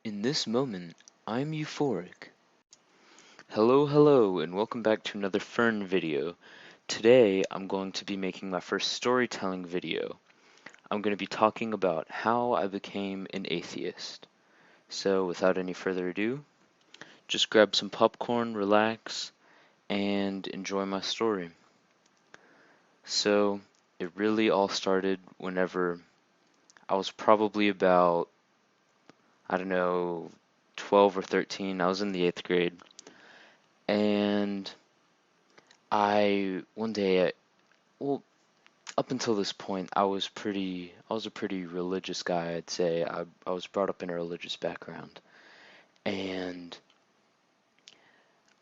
In this moment, I'm euphoric. Hello, and welcome back to another Fern video. Today, I'm going to be making my first storytelling video. I'm going to be talking about how I became an atheist. So, without any further ado, just grab some popcorn, relax, and enjoy my story. So, it really all started whenever I was probably about, I don't know, 12 or 13. I was in the 8th grade. And one day, well, up until this point, I was a pretty religious guy, I'd say. I was brought up in a religious background. And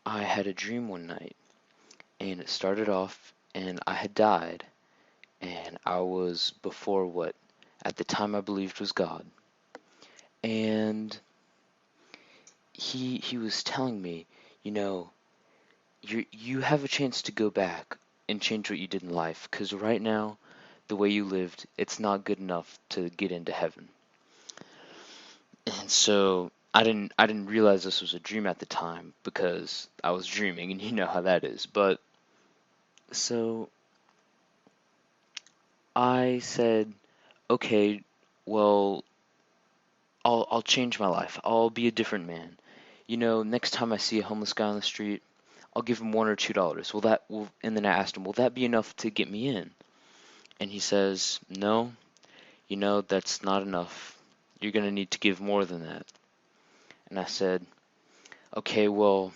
I had a dream one night, and it started off, and I had died, and I was before what at the time I believed was God. And he was telling me, you know, you have a chance to go back and change what you did in life, because right now, the way you lived, it's not good enough to get into heaven. And so I didn't realize this was a dream at the time because I was dreaming, and you know how that is. But so I said, okay, well, I'll change my life. I'll be a different man. Next time I see a homeless guy on the street, I'll give him $1 or $2. And then I asked him, will that be enough to get me in? And he says, no, that's not enough. You're going to need to give more than that. And I said, okay, well,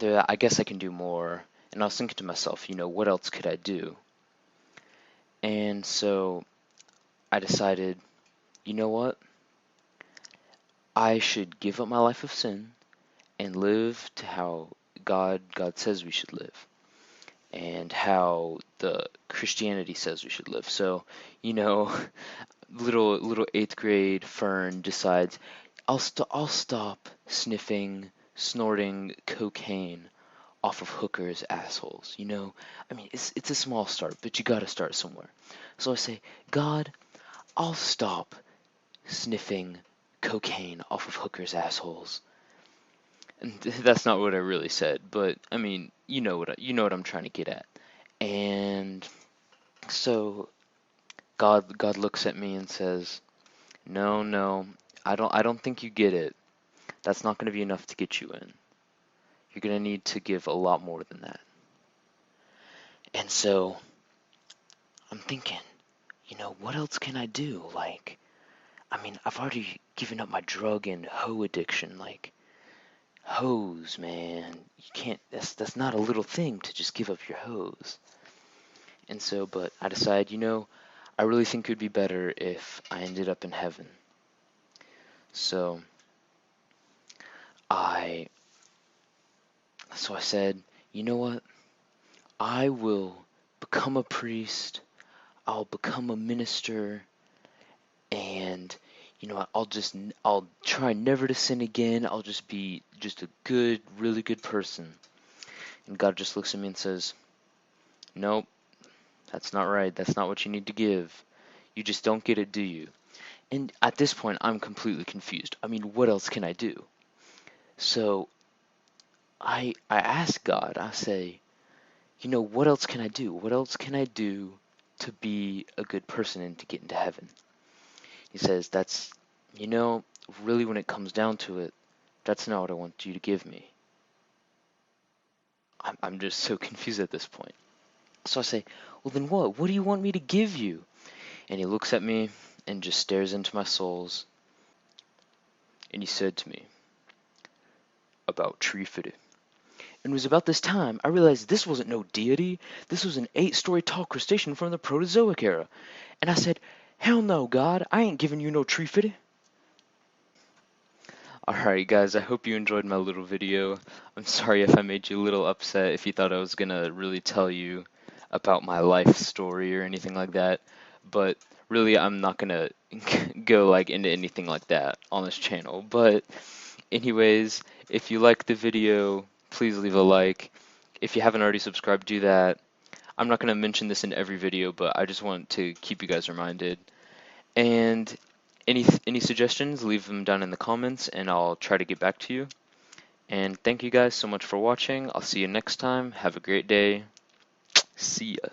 I guess I can do more. And I was thinking to myself, what else could I do? And so I decided, you know what? I should give up my life of sin and live to how God says we should live, and how the Christianity says we should live. So, you know, little 8th grade Fern decides, I'll stop sniffing, snorting cocaine off of hookers' assholes. I mean, it's a small start, but you gotta start somewhere. So I say, God, I'll stop sniffing cocaine off of hookers' assholes. And that's not what I really said, but I mean, you know what I'm trying to get at. And so God looks at me and says, "No, I don't think you get it. That's not going to be enough to get you in. You're going to need to give a lot more than that." And so I'm thinking, what else can I do? Like, I mean, I've already given up my drug and hoe addiction. Like, hoes, man. You can't, that's not a little thing to just give up your hose. And so, but I decided, I really think it would be better if I ended up in heaven. So I, so I said, you know what? I will become a priest. I'll become a minister, and I'll try never to sin again. I'll just be just a good, really good person. And God just looks at me and says, nope, that's not right. That's not what you need to give. You just don't get it, do you? And at this point, I'm completely confused. I mean, what else can I do? So I ask God, I say, what else can I do? What else can I do to be a good person and to get into heaven? He says, you know, really when it comes down to it, that's not what I want you to give me. I'm just so confused at this point. So I say, well then what? What do you want me to give you? And he looks at me and just stares into my souls. And he said to me, about tree fitting. And it was about this time I realized this wasn't no deity. This was an 8-story tall crustacean from the Proterozoic era. And I said, hell no, God, I ain't giving you no tree fitting. Alright guys, I hope you enjoyed my little video. I'm sorry if I made you a little upset, if you thought I was gonna really tell you about my life story or anything like that. But really, I'm not gonna go like into anything like that on this channel. But anyways, if you like the video, please leave a like. If you haven't already subscribed, do that. I'm not gonna mention this in every video, but I just want to keep you guys reminded. And Any suggestions, leave them down in the comments and I'll try to get back to you. And thank you guys so much for watching. I'll see you next time. Have a great day. See ya.